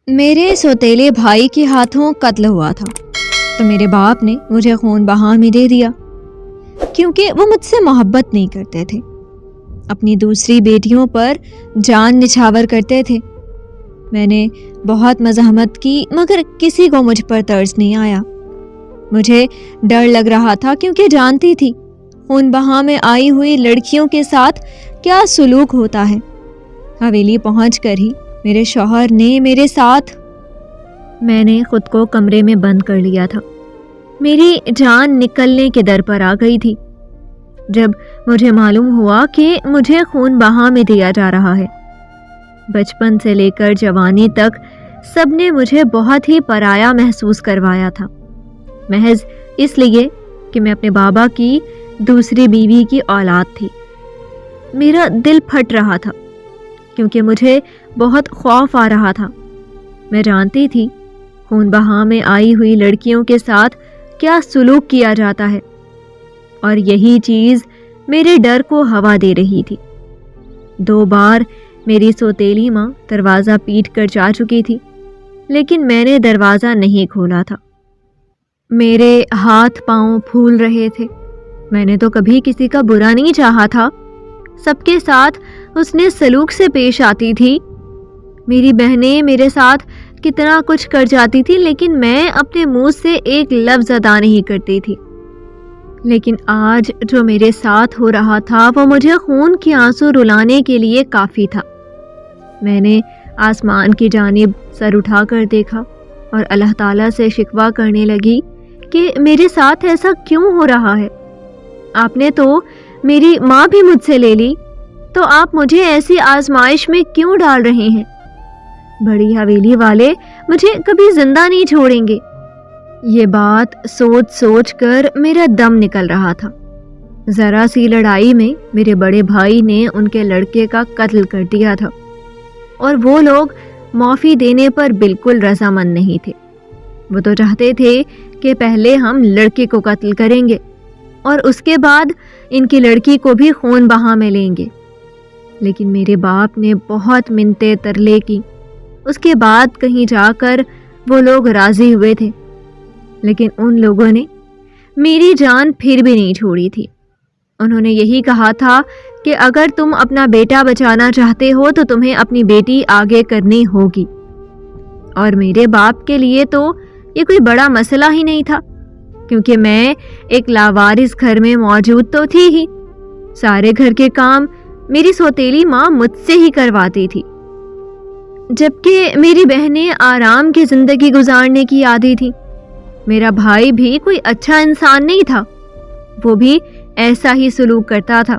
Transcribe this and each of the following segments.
میرے سوتیلے بھائی کے ہاتھوں قتل ہوا تھا تو میرے باپ نے مجھے خون بہا میں دے دیا کیونکہ وہ مجھ سے محبت نہیں کرتے تھے، اپنی دوسری بیٹیوں پر جان نچھاور کرتے تھے۔ میں نے بہت مزاحمت کی مگر کسی کو مجھ پر ترس نہیں آیا۔ مجھے ڈر لگ رہا تھا کیونکہ جانتی تھی خون بہا میں آئی ہوئی لڑکیوں کے ساتھ کیا سلوک ہوتا ہے۔ حویلی پہنچ کر ہی میرے شوہر نے میرے ساتھ میں نے خود کو کمرے میں بند کر لیا تھا۔ میری جان نکلنے کے در پر آ گئی تھی جب مجھے معلوم ہوا کہ مجھے خون بہا میں دیا جا رہا ہے۔ بچپن سے لے کر جوانی تک سب نے مجھے بہت ہی پرایا محسوس کروایا تھا، محض اس لیے کہ میں اپنے بابا کی دوسری بیوی کی اولاد تھی۔ میرا دل پھٹ رہا تھا کیونکہ مجھے بہت خوف آ رہا تھا۔ میں جانتی تھی خون بہا میں آئی ہوئی لڑکیوں کے ساتھ کیا سلوک کیا جاتا ہے، اور یہی چیز میرے ڈر کو ہوا دے رہی تھی۔ 2 بار میری سوتیلی ماں دروازہ پیٹ کر جا چکی تھی، لیکن میں نے دروازہ نہیں کھولا تھا۔ میرے ہاتھ پاؤں پھول رہے تھے۔ میں نے تو کبھی کسی کا برا نہیں چاہا تھا، سب کے ساتھ حسن سلوک سے پیش آتی تھی۔ میری بہنیں میرے ساتھ کتنا کچھ کر جاتی تھی لیکن میں اپنے منہ سے ایک لفظ ادا نہیں کرتی تھی۔ لیکن آج جو میرے ساتھ ہو رہا تھا وہ مجھے خون کے آنسو رلانے کے لیے کافی تھا۔ میں نے آسمان کی جانب سر اٹھا کر دیکھا اور اللہ تعالیٰ سے شکوہ کرنے لگی کہ میرے ساتھ ایسا کیوں ہو رہا ہے؟ آپ نے تو میری ماں بھی مجھ سے لے لی، تو آپ مجھے ایسی آزمائش میں کیوں ڈال رہے ہیں؟ بڑی حویلی والے مجھے کبھی زندہ نہیں چھوڑیں گے۔ یہ بات سوچ سوچ کر میرا دم نکل رہا تھا۔ ذرا سی لڑائی میں میرے بڑے بھائی نے ان کے لڑکے کا قتل کر دیا تھا، اور وہ لوگ معافی دینے پر بالکل رضامند نہیں تھے۔ وہ تو چاہتے تھے کہ پہلے ہم لڑکے کو قتل کریں گے اور اس کے بعد ان کی لڑکی کو بھی خون بہا میں لیں گے۔ لیکن میرے باپ نے بہت منتیں ترلے کی، اس کے بعد کہیں جا کر وہ لوگ راضی ہوئے تھے، لیکن ان لوگوں نے میری جان پھر بھی نہیں چھوڑی تھی۔ انہوں نے یہی کہا تھا کہ اگر تم اپنا بیٹا بچانا چاہتے ہو تو تمہیں اپنی بیٹی آگے کرنی ہوگی، اور میرے باپ کے لیے تو یہ کوئی بڑا مسئلہ ہی نہیں تھا کیونکہ میں ایک لاوارث گھر میں موجود تو تھی ہی۔ سارے گھر کے کام میری سوتیلی ماں مجھ سے ہی کرواتی تھی، جبکہ میری بہنیں آرام کی زندگی گزارنے کی عادی تھی۔ میرا بھائی بھی کوئی اچھا انسان نہیں تھا، وہ بھی ایسا ہی سلوک کرتا تھا۔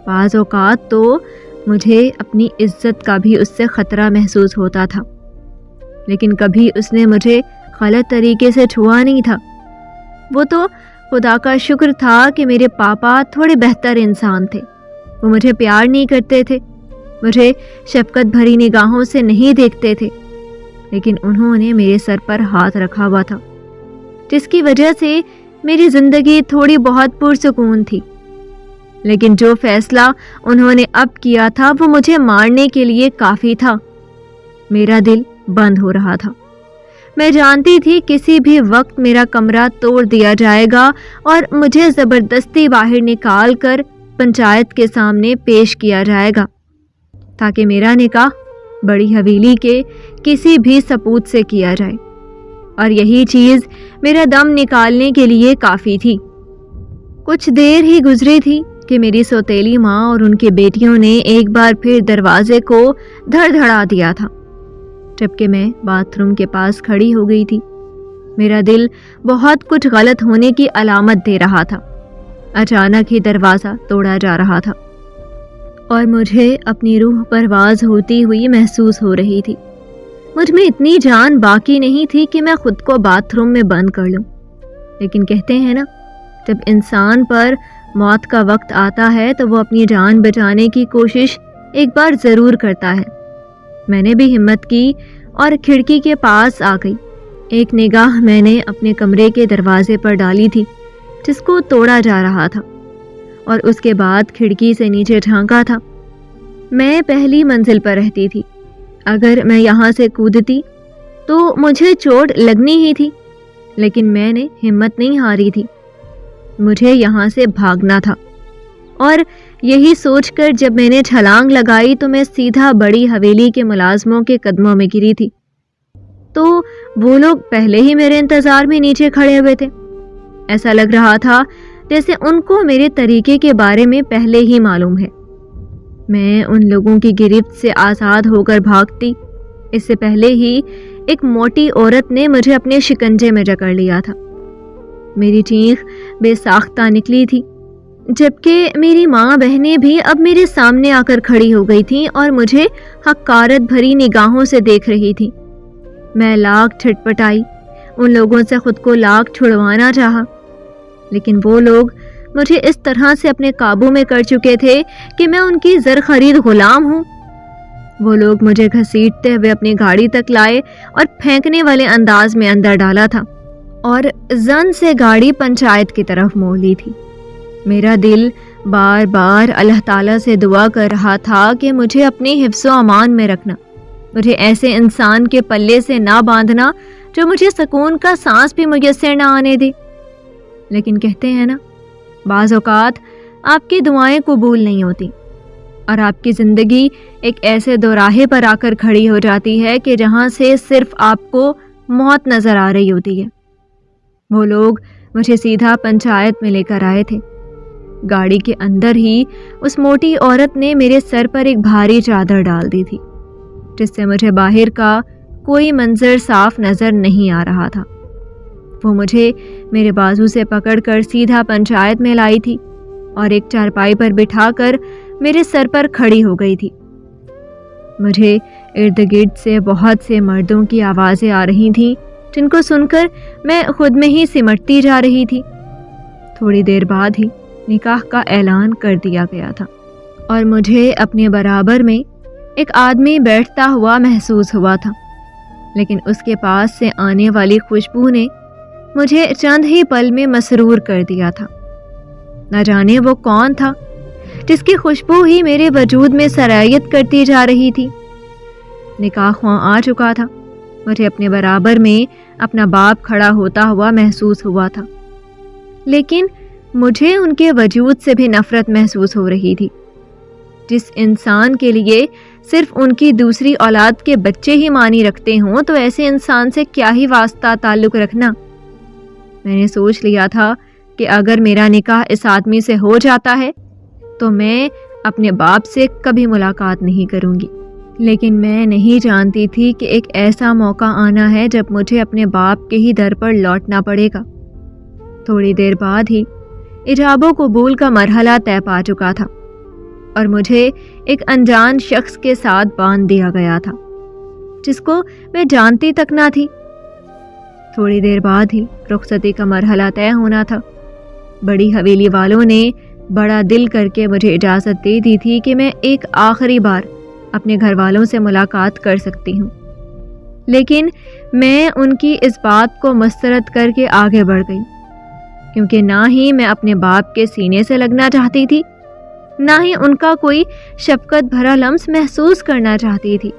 بعض اوقات تو مجھے اپنی عزت کا بھی اس سے خطرہ محسوس ہوتا تھا، لیکن کبھی اس نے مجھے غلط طریقے سے چھوا نہیں تھا۔ وہ تو خدا کا شکر تھا کہ میرے پاپا تھوڑے بہتر انسان تھے، وہ مجھے پیار نہیں کرتے تھے، مجھے شفقت بھری نگاہوں سے نہیں دیکھتے تھے، لیکن انہوں نے میرے سر پر ہاتھ رکھا ہوا تھا، جس کی وجہ سے میری زندگی تھوڑی بہت پرسکون تھی۔ لیکن جو فیصلہ انہوں نے اب کیا تھا وہ مجھے مارنے کے لیے کافی تھا۔ میرا دل بند ہو رہا تھا۔ میں جانتی تھی کسی بھی وقت میرا کمرہ توڑ دیا جائے گا اور مجھے زبردستی باہر نکال کر پنچایت کے سامنے پیش کیا جائے گا تاکہ میرا نکاح بڑی حویلی کے کسی بھی سپوت سے کیا جائے، اور یہی چیز میرا دم نکالنے کے لیے کافی تھی۔ کچھ دیر ہی گزری تھی کہ میری سوتیلی ماں اور ان کی بیٹیوں نے ایک بار پھر دروازے کو دھڑ دھڑا دیا تھا، جبکہ میں باتھ روم کے پاس کھڑی ہو گئی تھی۔ میرا دل بہت کچھ غلط ہونے کی علامت دے رہا تھا۔ اچانک ہی دروازہ توڑا جا رہا تھا اور مجھے اپنی روح پرواز ہوتی ہوئی محسوس ہو رہی تھی۔ مجھ میں اتنی جان باقی نہیں تھی کہ میں خود کو باتھ روم میں بند کر لوں، لیکن کہتے ہیں نا، جب انسان پر موت کا وقت آتا ہے تو وہ اپنی جان بچانے کی کوشش ایک بار ضرور کرتا ہے۔ میں نے بھی ہمت کی اور کھڑکی کے پاس آ گئی۔ ایک نگاہ میں نے اپنے کمرے کے دروازے پر ڈالی تھی جس کو توڑا جا رہا تھا، اور اس کے بعد کھڑکی سے نیچے جھانکا تھا۔ میں پہلی منزل پر رہتی تھی۔ اگر میں یہاں سے کودتی تو مجھے چوٹ لگنی ہی تھی، لیکن میں نے ہمت نہیں ہاری تھی، مجھے یہاں سے بھاگنا تھا۔ اور یہی سوچ کر جب میں نے چھلانگ لگائی تو میں سیدھا بڑی حویلی کے ملازموں کے قدموں میں گری تھی۔ تو وہ لوگ پہلے ہی میرے انتظار میں نیچے کھڑے ہوئے تھے۔ ایسا لگ رہا تھا جیسے ان کو میرے طریقے کے بارے میں پہلے ہی معلوم ہے۔ میں ان لوگوں کی گرفت سے آزاد ہو کر بھاگتی، اس سے پہلے ہی ایک موٹی عورت نے مجھے اپنے شکنجے میں جکڑ لیا تھا۔ میری چیخ بے ساختہ نکلی تھی، جبکہ میری ماں بہنیں بھی اب میرے سامنے آ کر کھڑی ہو گئی تھیں اور مجھے حقارت بھری نگاہوں سے دیکھ رہی تھی۔ میں لاکھ چھٹپٹائی، ان لوگوں سے خود کو لاکھ چھڑوانا چاہا، لیکن وہ لوگ مجھے اس طرح سے اپنے قابو میں کر چکے تھے کہ میں ان کی زر خرید غلام ہوں۔ وہ لوگ مجھے گھسیٹتے ہوئے اپنی گاڑی تک لائے اور پھینکنے والے انداز میں اندر ڈالا تھا، اور زن سے گاڑی پنچایت کی طرف موڑ لی تھی۔ میرا دل بار بار اللہ تعالیٰ سے دعا کر رہا تھا کہ مجھے اپنے حفظ و امان میں رکھنا، مجھے ایسے انسان کے پلے سے نہ باندھنا جو مجھے سکون کا سانس بھی میسر نہ آنے دے۔ لیکن کہتے ہیں نا، بعض اوقات آپ کی دعائیں قبول نہیں ہوتی، اور آپ کی زندگی ایک ایسے دوراہے پر آ کر کھڑی ہو جاتی ہے کہ جہاں سے صرف آپ کو موت نظر آ رہی ہوتی ہے۔ وہ لوگ مجھے سیدھا پنچایت میں لے کر آئے تھے۔ گاڑی کے اندر ہی اس موٹی عورت نے میرے سر پر ایک بھاری چادر ڈال دی تھی، جس سے مجھے باہر کا کوئی منظر صاف نظر نہیں آ رہا تھا۔ وہ مجھے میرے بازو سے پکڑ کر سیدھا پنچایت میں لائی تھی اور ایک چارپائی پر بٹھا کر میرے سر پر کھڑی ہو گئی تھی۔ مجھے ارد گرد سے بہت سے مردوں کی آوازیں آ رہی تھیں، جن کو سن کر میں خود میں ہی سمٹتی جا رہی تھی۔ تھوڑی دیر بعد ہی نکاح کا اعلان کر دیا گیا تھا، اور مجھے اپنے برابر میں ایک آدمی بیٹھتا ہوا محسوس ہوا تھا، لیکن اس کے پاس سے آنے والی خوشبو نے مجھے چند ہی پل میں مسرور کر دیا تھا۔ نہ جانے وہ کون تھا جس کی خوشبو ہی میرے وجود میں سرایت کرتی جا رہی تھی۔ نکاح خواں آ چکا تھا، مجھے اپنے برابر میں اپنا باپ کھڑا ہوتا ہوا محسوس ہوا تھا، لیکن مجھے ان کے وجود سے بھی نفرت محسوس ہو رہی تھی۔ جس انسان کے لیے صرف ان کی دوسری اولاد کے بچے ہی معنی رکھتے ہوں، تو ایسے انسان سے کیا ہی واسطہ تعلق رکھنا۔ میں نے سوچ لیا تھا کہ اگر میرا نکاح اس آدمی سے ہو جاتا ہے تو میں اپنے باپ سے کبھی ملاقات نہیں کروں گی، لیکن میں نہیں جانتی تھی کہ ایک ایسا موقع آنا ہے جب مجھے اپنے باپ کے ہی در پر لوٹنا پڑے گا۔ تھوڑی دیر بعد ہی ایجاب و قبول کا مرحلہ طے پا چکا تھا، اور مجھے ایک انجان شخص کے ساتھ باندھ دیا گیا تھا، جس کو میں جانتی تک نہ تھی۔ تھوڑی دیر بعد ہی رخصتی کا مرحلہ طے ہونا تھا۔ بڑی حویلی والوں نے بڑا دل کر کے مجھے اجازت دے دی تھی کہ میں ایک آخری بار اپنے گھر والوں سے ملاقات کر سکتی ہوں، لیکن میں ان کی اس بات کو مسترد کر کے آگے بڑھ گئی، کیونکہ نہ ہی میں اپنے باپ کے سینے سے لگنا چاہتی تھی، نہ ہی ان کا کوئی شفقت بھرا لمس محسوس کرنا چاہتی تھی،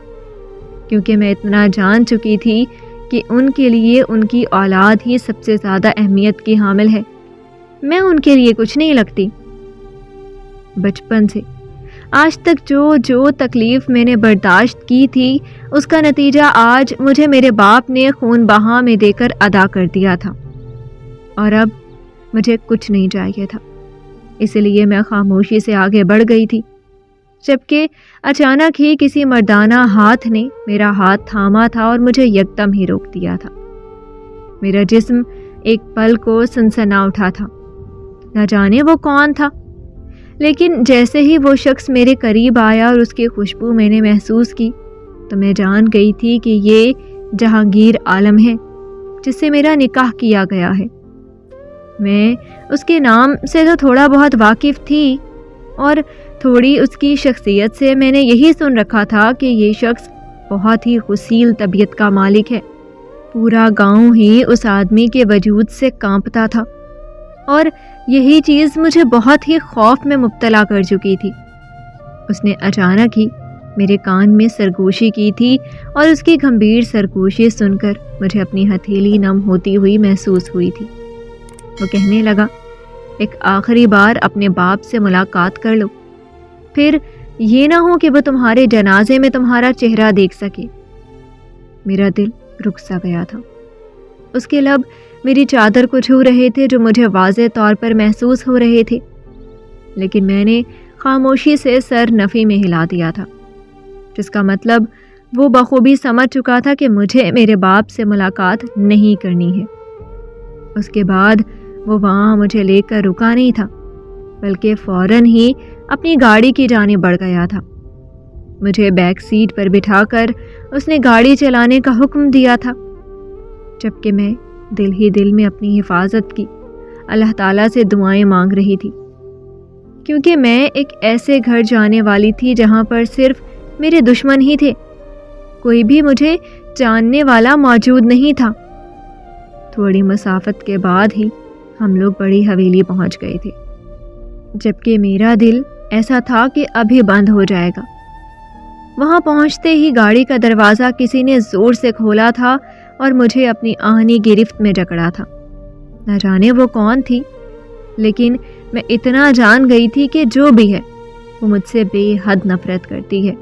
کیونکہ میں اتنا جان چکی تھی کہ ان کے لیے ان کی اولاد ہی سب سے زیادہ اہمیت کی حامل ہے۔ میں ان کے لیے کچھ نہیں لگتی۔ بچپن سے آج تک جو تکلیف میں نے برداشت کی تھی، اس کا نتیجہ آج مجھے میرے باپ نے خون بہا میں دے کر ادا کر دیا تھا، اور اب مجھے کچھ نہیں چاہیے تھا۔ اس لیے میں خاموشی سے آگے بڑھ گئی تھی، جبکہ اچانک ہی کسی مردانہ ہاتھ نے میرا ہاتھ تھاما تھا اور مجھے یکدم ہی روک دیا تھا۔ میرا جسم ایک پل کو سنسنا اٹھا تھا۔ نہ جانے وہ کون تھا، لیکن جیسے ہی وہ شخص میرے قریب آیا اور اس کی خوشبو میں نے محسوس کی، تو میں جان گئی تھی کہ یہ جہانگیر عالم ہے، جس سے میرا نکاح کیا گیا ہے۔ میں اس کے نام سے تو تھوڑا بہت واقف تھی، اور تھوڑی اس کی شخصیت سے میں نے یہی سن رکھا تھا کہ یہ شخص بہت ہی غسیل طبیعت کا مالک ہے۔ پورا گاؤں ہی اس آدمی کے وجود سے کانپتا تھا، اور یہی چیز مجھے بہت ہی خوف میں مبتلا کر چکی تھی۔ اس نے اچانک ہی میرے کان میں سرگوشی کی تھی اور اس کی گھمبیر سرگوشی سن کر مجھے اپنی ہتھیلی نم ہوتی ہوئی محسوس ہوئی تھی۔ وہ کہنے لگا، ایک آخری بار اپنے باپ سے ملاقات کر لو، پھر یہ نہ ہو کہ وہ تمہارے جنازے میں تمہارا چہرہ دیکھ سکے۔ میرا دل رک سا گیا تھا۔ اس کے لب میری چادر کو چھو رہے تھے جو مجھے واضح طور پر محسوس ہو رہے تھے، لیکن میں نے خاموشی سے سر نفی میں ہلا دیا تھا، جس کا مطلب وہ بخوبی سمجھ چکا تھا کہ مجھے میرے باپ سے ملاقات نہیں کرنی ہے۔ اس کے بعد وہ وہاں مجھے لے کر رکا نہیں تھا، بلکہ فوراً ہی اپنی گاڑی کی جانب بڑھ گیا تھا۔ مجھے بیک سیٹ پر بٹھا کر اس نے گاڑی چلانے کا حکم دیا تھا، جبکہ میں دل ہی دل میں اپنی حفاظت کی اللہ تعالیٰ سے دعائیں مانگ رہی تھی، کیونکہ میں ایک ایسے گھر جانے والی تھی جہاں پر صرف میرے دشمن ہی تھے، کوئی بھی مجھے جاننے والا موجود نہیں تھا۔ تھوڑی مسافت کے بعد ہی ہم لوگ بڑی حویلی پہنچ گئے تھے، جبکہ میرا دل ایسا تھا کہ ابھی بند ہو جائے گا۔ وہاں پہنچتے ہی گاڑی کا دروازہ کسی نے زور سے کھولا تھا اور مجھے اپنی آہنی گرفت میں جکڑا تھا۔ نہ جانے وہ کون تھی، لیکن میں اتنا جان گئی تھی کہ جو بھی ہے وہ مجھ سے بے حد نفرت کرتی ہے۔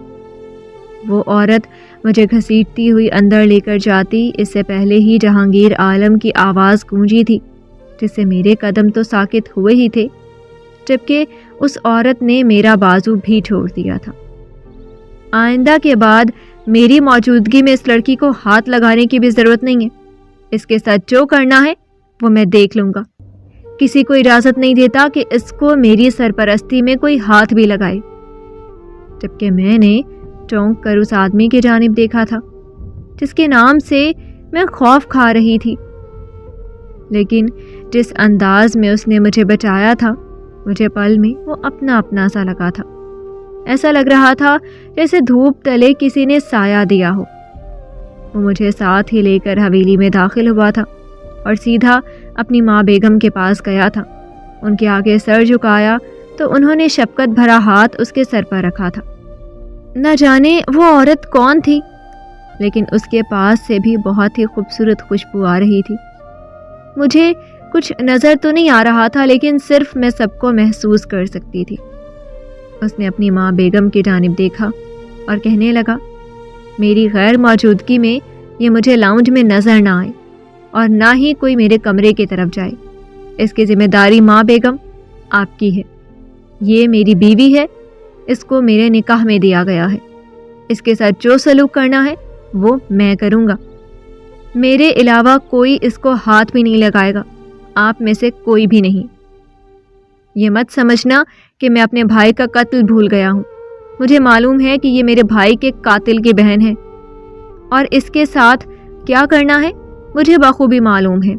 وہ عورت مجھے گھسیٹتی ہوئی اندر لے کر جاتی اس سے پہلے ہی جہانگیر عالم کی آواز گونجی تھی، جس سے میرے قدم تو ساکت ہوئے ہی تھے، جبکہ اس عورت نے میرا بازو بھی چھوڑ دیا تھا۔ آئندہ کے بعد میری موجودگی میں اس لڑکی کو ہاتھ لگانے کی بھی ضرورت نہیں ہے۔ اس کے ساتھ جو کرنا ہے وہ میں دیکھ لوں گا۔ کسی کو اجازت نہیں دیتا کہ اس کو میری سرپرستی میں کوئی ہاتھ بھی لگائے۔ جبکہ میں نے چونک کر اس آدمی کی جانب دیکھا تھا جس کے نام سے میں خوف کھا رہی تھی، لیکن جس انداز میں اس نے مجھے بچایا تھا، مجھے پل میں وہ اپنا اپنا سا لگا تھا۔ ایسا لگ رہا تھا جیسے دھوپ تلے کسی نے سایہ دیا ہو۔ وہ مجھے ساتھ ہی لے کر حویلی میں داخل ہوا تھا اور سیدھا اپنی ماں بیگم کے پاس گیا تھا۔ ان کے آگے سر جھکایا تو انہوں نے شفقت بھرا ہاتھ اس کے سر پر رکھا تھا۔ نہ جانے وہ عورت کون تھی، لیکن اس کے پاس سے بھی بہت ہی خوبصورت خوشبو آ رہی تھی۔ مجھے کچھ نظر تو نہیں آ رہا تھا، لیکن صرف میں سب کو محسوس کر سکتی تھی۔ اس نے اپنی ماں بیگم کی جانب دیکھا اور کہنے لگا، میری غیر موجودگی میں یہ مجھے لاؤنج میں نظر نہ آئے اور نہ ہی کوئی میرے کمرے کی طرف جائے۔ اس کی ذمہ داری ماں بیگم آپ کی ہے۔ یہ میری بیوی ہے، اس کو میرے نکاح میں دیا گیا ہے۔ اس کے ساتھ جو سلوک کرنا ہے وہ میں کروں گا۔ میرے علاوہ کوئی اس کو ہاتھ بھی نہیں لگائے گا، آپ میں سے کوئی بھی نہیں۔ یہ مت سمجھنا کہ میں اپنے بھائی کا قتل بھول گیا ہوں۔ مجھے معلوم ہے کہ یہ میرے بھائی کے قاتل کی بہن ہے، اور اس کے ساتھ کیا کرنا ہے مجھے بخوبی معلوم ہے۔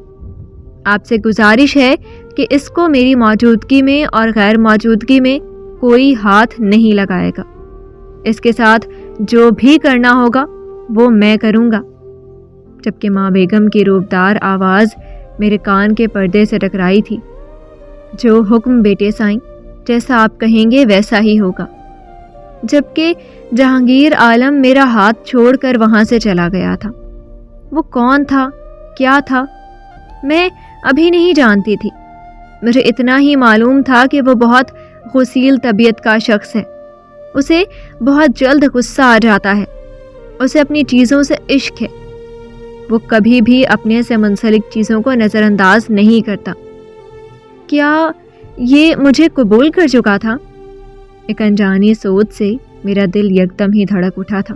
آپ سے گزارش ہے کہ اس کو میری موجودگی میں اور غیر موجودگی میں کوئی ہاتھ نہیں لگائے گا۔ اس کے ساتھ جو بھی کرنا ہوگا وہ میں کروں گا۔ جبکہ ماں بیگم کی روبدار آواز میرے کان کے پردے سے ٹکرائی تھی، جو حکم بیٹے سائیں، جیسا آپ کہیں گے ویسا ہی ہوگا۔ جبکہ جہانگیر عالم میرا ہاتھ چھوڑ کر وہاں سے چلا گیا تھا۔ وہ کون تھا، کیا تھا، میں ابھی نہیں جانتی تھی۔ مجھے اتنا ہی معلوم تھا کہ وہ بہت غسیل طبیعت کا شخص ہے، اسے بہت جلد غصہ آ جاتا ہے، اسے اپنی چیزوں سے عشق ہے، وہ کبھی بھی اپنے سے منسلک چیزوں کو نظر انداز نہیں کرتا۔ کیا یہ مجھے قبول کر چکا تھا؟ ایک انجانی سوچ سے میرا دل یکدم ہی دھڑک اٹھا تھا۔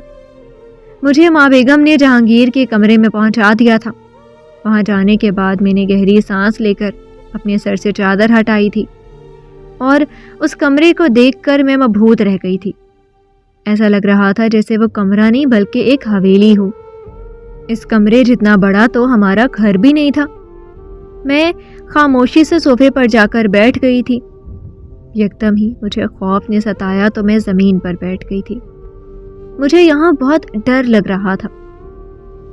مجھے ماں بیگم نے جہانگیر کے کمرے میں پہنچا دیا تھا۔ وہاں جانے کے بعد میں نے گہری سانس لے کر اپنے سر سے چادر ہٹائی تھی، اور اس کمرے کو دیکھ کر میں مبہوت رہ گئی تھی۔ ایسا لگ رہا تھا جیسے وہ کمرہ نہیں بلکہ ایک حویلی ہو۔ اس کمرے جتنا بڑا تو ہمارا گھر بھی نہیں تھا۔ میں خاموشی سے صوفے پر جا کر بیٹھ گئی تھی۔ یکدم ہی مجھے خوف نے ستایا تو میں زمین پر بیٹھ گئی تھی۔ مجھے یہاں بہت ڈر لگ رہا تھا۔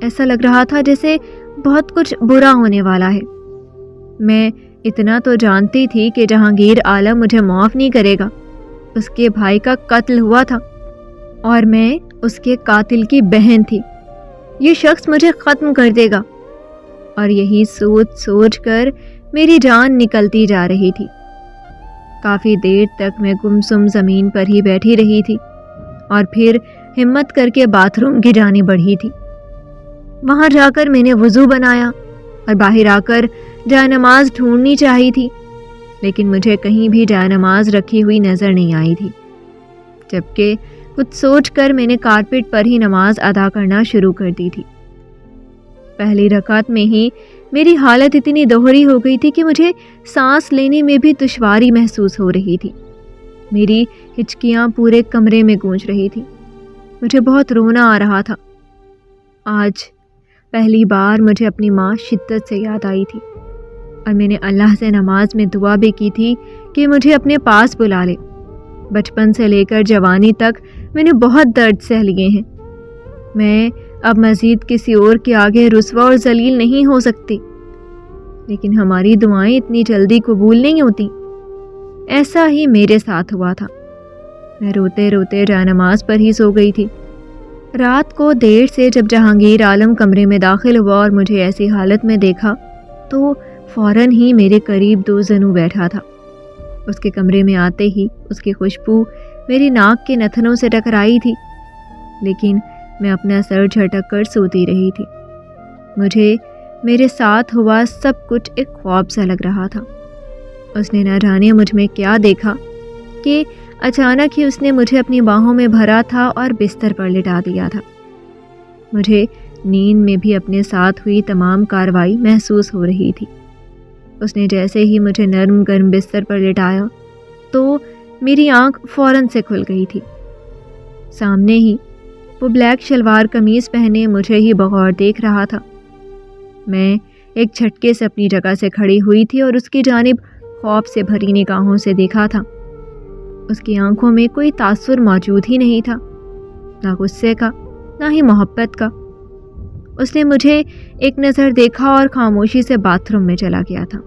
ایسا لگ رہا تھا جیسے بہت کچھ برا ہونے والا ہے۔ میں اتنا تو جانتی تھی کہ جہانگیر عالم مجھے معاف نہیں کرے گا۔ اس کے بھائی کا قتل ہوا تھا، اور میں اس کے قاتل کی بہن تھی۔ یہ شخص مجھے ختم کر دے گا، اور یہی سوچ سوچ کر میری جان نکلتی جا رہی تھی۔ کافی دیر تک میں گمسم زمین پر ہی بیٹھی رہی تھی اور پھر ہمت کر کے باتھ روم کی جانب بڑھی تھی۔ وہاں جا کر میں نے وضو بنایا اور باہر آ کر جائے نماز ڈھونڈنی چاہی تھی، لیکن مجھے کہیں بھی جائے نماز رکھی ہوئی نظر نہیں آئی تھی۔ جبکہ کچھ سوچ کر میں نے کارپیٹ پر ہی نماز ادا کرنا شروع کر دی تھی۔ پہلی رکعت میں ہی میری حالت اتنی دوہری ہو گئی تھی کہ مجھے سانس لینے میں بھی دشواری محسوس ہو رہی تھی۔ میری ہچکیاں پورے کمرے میں گونج رہی تھی۔ مجھے بہت رونا آ رہا تھا۔ آج پہلی بار مجھے اپنی ماں شدت سے یاد آئی تھی، اور میں نے اللہ سے نماز میں دعا بھی کی تھی کہ مجھے اپنے پاس بلا لے۔ بچپن سے لے کر جوانی تک میں نے بہت درد سہ لیے ہیں۔ میں اب مزید کسی اور کے آگے رسوا اور ذلیل نہیں ہو سکتی، لیکن ہماری دعائیں اتنی جلدی قبول نہیں ہوتی۔ ایسا ہی میرے ساتھ ہوا تھا۔ میں روتے روتے جائے نماز پر ہی سو گئی تھی۔ رات کو دیر سے جب جہانگیر عالم کمرے میں داخل ہوا اور مجھے ایسی حالت میں دیکھا تو فوراً ہی میرے قریب دوزنوں بیٹھا تھا۔ اس کے کمرے میں آتے ہی اس کی خوشبو میری ناک کے نتنوں سے ٹکرائی تھی، لیکن میں اپنا سر جھٹک کر سوتی رہی تھی۔ مجھے میرے ساتھ ہوا سب کچھ ایک خواب سا لگ رہا تھا۔ اس نے نہ جانے مجھ میں کیا دیکھا کہ اچانک ہی اس نے مجھے اپنی باہوں میں بھرا تھا اور بستر پر لٹا دیا تھا۔ مجھے نیند میں بھی اپنے ساتھ ہوئی تمام کارروائی محسوس ہو رہی تھی۔ اس نے جیسے ہی مجھے نرم گرم بستر پر لٹایا تو میری آنکھ فوراً سے کھل گئی تھی۔ سامنے ہی وہ بلیک شلوار قمیض پہنے مجھے ہی بغور دیکھ رہا تھا۔ میں ایک جھٹکے سے اپنی جگہ سے کھڑی ہوئی تھی اور اس کی جانب خوف سے بھری نگاہوں سے دیکھا تھا۔ اس کی آنکھوں میں کوئی تاثر موجود ہی نہیں تھا، نہ غصے کا نہ ہی محبت کا۔ اس نے مجھے ایک نظر دیکھا اور خاموشی سے باتھ روم میں چلا گیا تھا،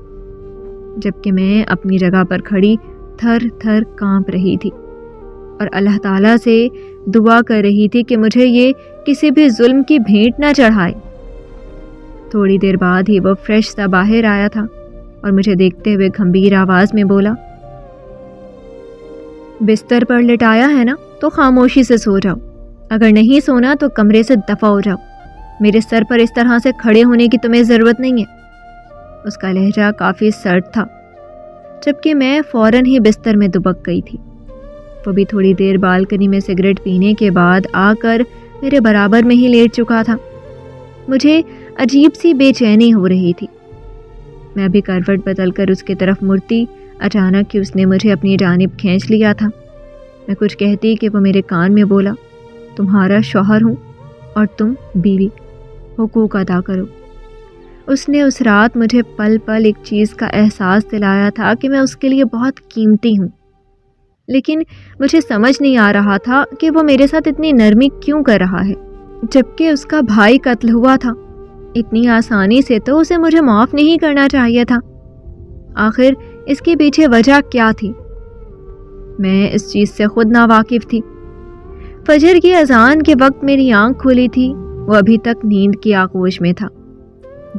جبکہ میں اپنی جگہ پر کھڑی تھر تھر کانپ رہی تھی اور اللہ تعالیٰ سے دعا کر رہی تھی کہ مجھے یہ کسی بھی ظلم کی بھینٹ نہ چڑھائے۔ تھوڑی دیر بعد ہی وہ فریش سا باہر آیا تھا اور مجھے دیکھتے ہوئے گھمبیر آواز میں بولا، بستر پر لٹایا ہے نا تو خاموشی سے سو جاؤ، اگر نہیں سونا تو کمرے سے دفع ہو جاؤ، میرے سر پر اس طرح سے کھڑے ہونے کی تمہیں ضرورت نہیں ہے۔ اس کا لہجہ کافی سرد تھا، جبکہ میں فوراً ہی بستر میں دبک گئی تھی۔ وہ بھی تھوڑی دیر بالکنی میں سگریٹ پینے کے بعد آ کر میرے برابر میں ہی لیٹ چکا تھا۔ مجھے عجیب سی بے چینی ہو رہی تھی۔ میں بھی کروٹ بدل کر اس کی طرف مڑتی، اچانک ہی اس نے مجھے اپنی جانب کھینچ لیا تھا۔ میں کچھ کہتی کہ وہ میرے کان میں بولا، تمہارا شوہر ہوں اور تم بیوی، حقوق ادا کرو۔ اس نے اس رات مجھے پل پل ایک چیز کا احساس دلایا تھا کہ میں اس کے لیے بہت قیمتی ہوں، لیکن مجھے سمجھ نہیں آ رہا تھا کہ وہ میرے ساتھ اتنی نرمی کیوں کر رہا ہے، جبکہ اس کا بھائی قتل ہوا تھا۔ اتنی آسانی سے تو اسے مجھے معاف نہیں کرنا چاہیے تھا۔ آخر اس کے پیچھے وجہ کیا تھی؟ میں اس چیز سے خود ناواقف تھی۔ فجر کی اذان کے وقت میری آنکھ کھلی تھی، وہ ابھی تک نیند کی آغوش میں تھا۔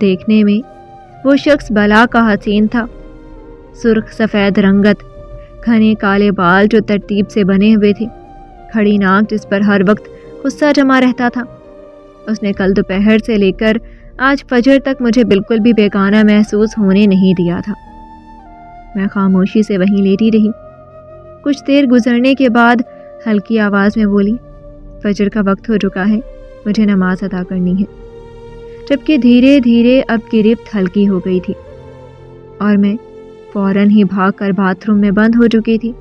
دیکھنے میں وہ شخص بلا کا حسین تھا، سرخ سفید رنگت، گھنے کالے بال جو ترتیب سے بنے ہوئے تھے، کھڑی ناک جس پر ہر وقت غصہ جمع رہتا تھا۔ اس نے کل دوپہر سے لے کر آج فجر تک مجھے بالکل بھی بیگانہ محسوس ہونے نہیں دیا تھا۔ میں خاموشی سے وہیں لیٹی رہی۔ کچھ دیر گزرنے کے بعد ہلکی آواز میں بولی، فجر کا وقت ہو چکا ہے، مجھے نماز ادا کرنی ہے، جبکہ دھیرے دھیرے اب گرفت ہلکی ہو گئی تھی اور میں فوراً ہی بھاگ کر باتھ روم میں بند ہو چکی تھی۔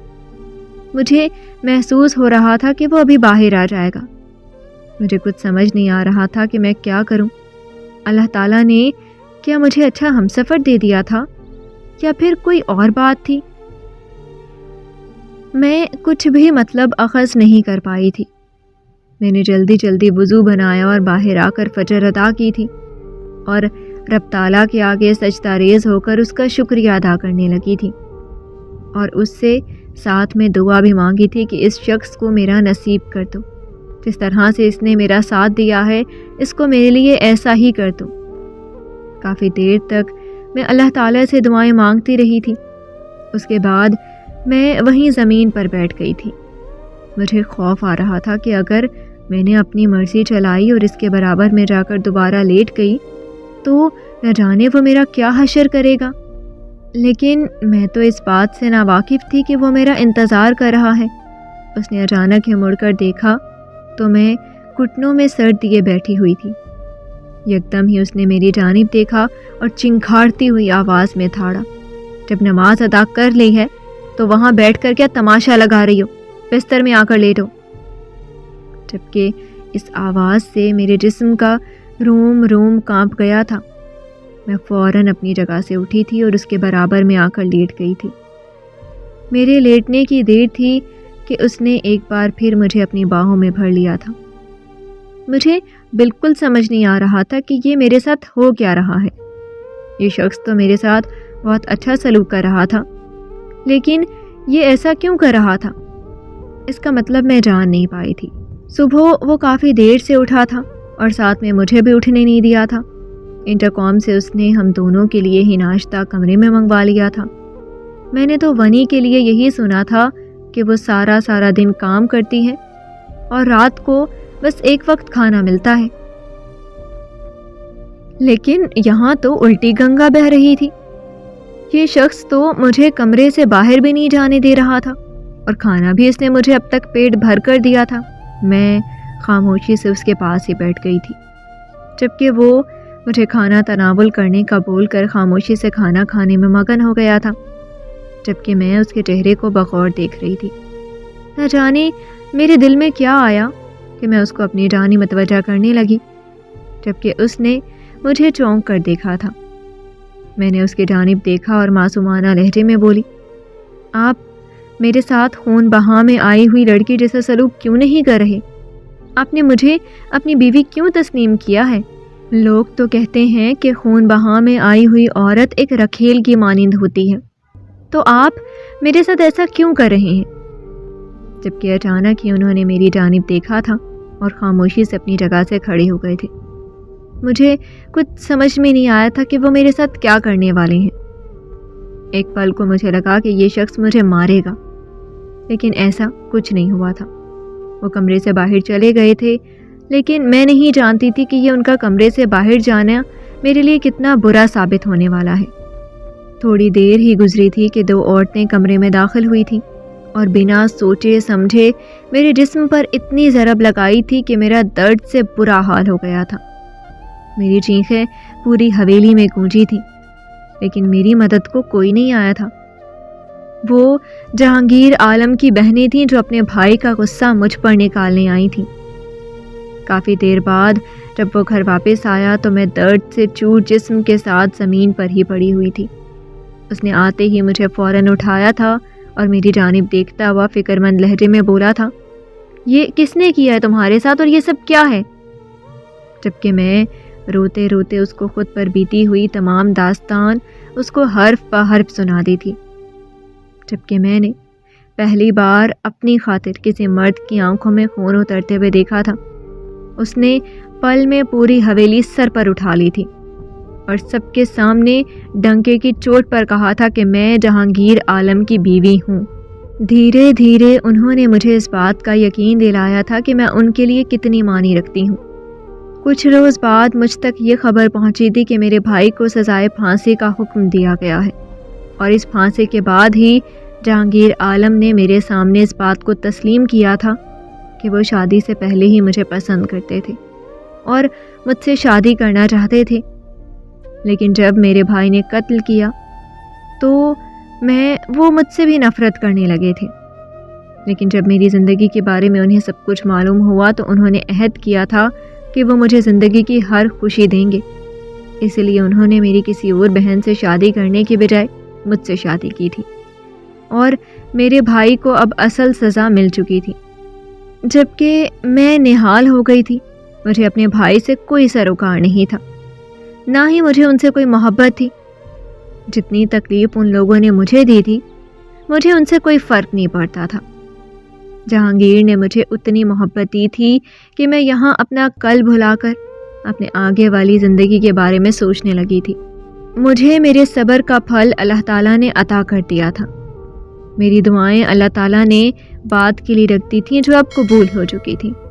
مجھے محسوس ہو رہا تھا کہ وہ ابھی باہر آ جائے گا۔ مجھے کچھ سمجھ نہیں آ رہا تھا کہ میں کیا کروں۔ اللہ تعالیٰ نے کیا مجھے اچھا ہمسفر دے دیا تھا یا پھر کوئی اور بات تھی؟ میں کچھ بھی مطلب اخذ نہیں کر پائی تھی۔ میں نے جلدی جلدی وضو بنایا اور باہر آ کر فجر ادا کی تھی اور رب تعالیٰ کے آگے سجدہ ریز ہو کر اس کا شکریہ ادا کرنے لگی تھی، اور اس سے ساتھ میں دعا بھی مانگی تھی کہ اس شخص کو میرا نصیب کر دو۔ جس طرح سے اس نے میرا ساتھ دیا ہے اس کو میرے لیے ایسا ہی کر دو۔ کافی دیر تک میں اللہ تعالیٰ سے دعائیں مانگتی رہی تھی۔ اس کے بعد میں وہیں زمین پر بیٹھ گئی تھی۔ مجھے خوف آ رہا تھا کہ اگر میں نے اپنی مرضی چلائی اور اس کے برابر میں جا کر دوبارہ لیٹ گئی تو نہ جانے وہ میرا کیا حشر کرے گا، لیکن میں تو اس بات سے ناواقف تھی کہ وہ میرا انتظار کر رہا ہے۔ اس نے اچانک ہی مڑ کر دیکھا تو میں گھٹنوں میں سر دیے بیٹھی ہوئی تھی۔ یکدم ہی اس نے میری جانب دیکھا اور چنکھاڑتی ہوئی آواز میں تھاڑا، جب نماز ادا کر لی ہے تو وہاں بیٹھ کر کیا تماشا لگا رہی ہو، بستر میں آ کر لیٹو۔ جبکہ اس آواز سے میرے جسم کا روم روم کانپ گیا تھا۔ میں فوراً اپنی جگہ سے اٹھی تھی اور اس کے برابر میں آ کر لیٹ گئی تھی۔ میرے لیٹنے کی دیر تھی کہ اس نے ایک بار پھر مجھے اپنی باہوں میں بھر لیا تھا۔ مجھے بالکل سمجھ نہیں آ رہا تھا کہ یہ میرے ساتھ ہو کیا رہا ہے۔ یہ شخص تو میرے ساتھ بہت اچھا سلوک کر رہا تھا، لیکن یہ ایسا کیوں کر رہا تھا؟ اس کا مطلب میں جان نہیں پائی تھی۔ صبح وہ کافی دیر سے اٹھا تھا اور ساتھ میں مجھے بھی اٹھنے نہیں دیا تھا۔ انٹرکام سے اس نے ہم دونوں کے لیے ہی ناشتہ کمرے میں منگوا لیا تھا۔ میں نے تو ونی کے لیے یہی سنا تھا کہ وہ سارا دن کام کرتی ہے اور رات کو بس ایک وقت کھانا ملتا ہے، لیکن یہاں تو الٹی گنگا بہہ رہی تھی۔ یہ شخص تو مجھے کمرے سے باہر بھی نہیں جانے دے رہا تھا اور کھانا بھی اس نے مجھے اب تک پیٹ بھر کر دیا تھا۔ میں خاموشی سے اس کے پاس ہی بیٹھ گئی تھی، جبکہ وہ مجھے کھانا تناول کرنے کا بول کر خاموشی سے کھانا کھانے میں مگن ہو گیا تھا، جبکہ میں اس کے چہرے کو بغور دیکھ رہی تھی۔ نہ جانے میرے دل میں کیا آیا کہ میں اس کو اپنی جانب متوجہ کرنے لگی، جبکہ اس نے مجھے چونک کر دیکھا تھا۔ میں نے اس کی جانب دیکھا اور معصومانہ لہجے میں بولی، آپ میرے ساتھ خون بہا میں آئی ہوئی لڑکی جیسا سلوک کیوں نہیں کر رہے؟ آپ نے مجھے اپنی بیوی کیوں تسلیم کیا ہے؟ لوگ تو کہتے ہیں کہ خون بہا میں آئی ہوئی عورت ایک رکھیل کی مانند ہوتی ہے، تو آپ میرے ساتھ ایسا کیوں کر رہے ہیں؟ جبکہ اچانک ہی انہوں نے میری جانب دیکھا تھا اور خاموشی سے اپنی جگہ سے کھڑے ہو گئے تھے۔ مجھے کچھ سمجھ میں نہیں آیا تھا کہ وہ میرے ساتھ کیا کرنے والے ہیں۔ ایک پل کو مجھے لگا کہ یہ شخص مجھے مارے گا، لیکن ایسا کچھ نہیں ہوا تھا۔ وہ کمرے سے باہر چلے گئے تھے، لیکن میں نہیں جانتی تھی کہ یہ ان کا کمرے سے باہر جانا میرے لیے کتنا برا ثابت ہونے والا ہے۔ تھوڑی دیر ہی گزری تھی کہ دو عورتیں کمرے میں داخل ہوئی تھیں اور بنا سوچے سمجھے میرے جسم پر اتنی ضرب لگائی تھی کہ میرا درد سے برا حال ہو گیا تھا۔ میری چیخیں پوری حویلی میں گونجی تھیں، لیکن میری مدد کو کوئی نہیں آیا تھا۔ وہ جہانگیر عالم کی بہنیں تھیں جو اپنے بھائی کا غصہ مجھ پر نکالنے آئی تھیں۔ کافی دیر بعد جب وہ گھر واپس آیا تو میں درد سے چور جسم کے ساتھ زمین پر ہی پڑی ہوئی تھی۔ اس نے آتے ہی مجھے فوراً اٹھایا تھا اور میری جانب دیکھتا ہوا فکر مند لہجے میں بولا تھا، یہ کس نے کیا ہے تمہارے ساتھ اور یہ سب کیا ہے؟ جبکہ میں روتے روتے اس کو خود پر بیتی ہوئی تمام داستان اس کو حرف بہ حرف سنا دی تھی۔ جبکہ میں نے پہلی بار اپنی خاطر کسی مرد کی آنکھوں میں خون اترتے ہوئے دیکھا تھا۔ اس نے پل میں پوری حویلی سر پر اٹھا لی تھی اور سب کے سامنے ڈنکے کی چوٹ پر کہا تھا کہ میں جہانگیر عالم کی بیوی ہوں۔ دھیرے دھیرے انہوں نے مجھے اس بات کا یقین دلایا تھا کہ میں ان کے لیے کتنی معنی رکھتی ہوں۔ کچھ روز بعد مجھ تک یہ خبر پہنچی تھی کہ میرے بھائی کو سزائے پھانسی کا حکم دیا گیا ہے، اور اس پھانسی کے بعد ہی جہانگیر عالم نے میرے سامنے اس بات کو تسلیم کیا تھا کہ وہ شادی سے پہلے ہی مجھے پسند کرتے تھے اور مجھ سے شادی کرنا چاہتے تھے۔ لیکن جب میرے بھائی نے قتل کیا تو وہ مجھ سے بھی نفرت کرنے لگے تھے۔ لیکن جب میری زندگی کے بارے میں انہیں سب کچھ معلوم ہوا تو انہوں نے عہد کیا تھا کہ وہ مجھے زندگی کی ہر خوشی دیں گے، اس لیے انہوں نے میری کسی اور بہن سے شادی کرنے کے بجائے مجھ سے شادی کی تھی، اور میرے بھائی کو اب اصل سزا مل چکی تھی، جبکہ میں نہال ہو گئی تھی۔ مجھے اپنے بھائی سے کوئی سروکار نہیں تھا، نہ ہی مجھے ان سے کوئی محبت تھی۔ جتنی تکلیف ان لوگوں نے مجھے دی تھی، مجھے ان سے کوئی فرق نہیں پڑتا تھا۔ جہانگیر نے مجھے اتنی محبت دی تھی کہ میں یہاں اپنا کل بھلا کر اپنے آگے والی زندگی کے بارے میں سوچنے لگی تھی۔ مجھے میرے صبر کا پھل اللہ تعالیٰ نے عطا کر دیا تھا۔ میری دعائیں اللہ تعالیٰ نے بعد کے لیے رکھ دی تھیں جو اب قبول ہو چکی تھیں۔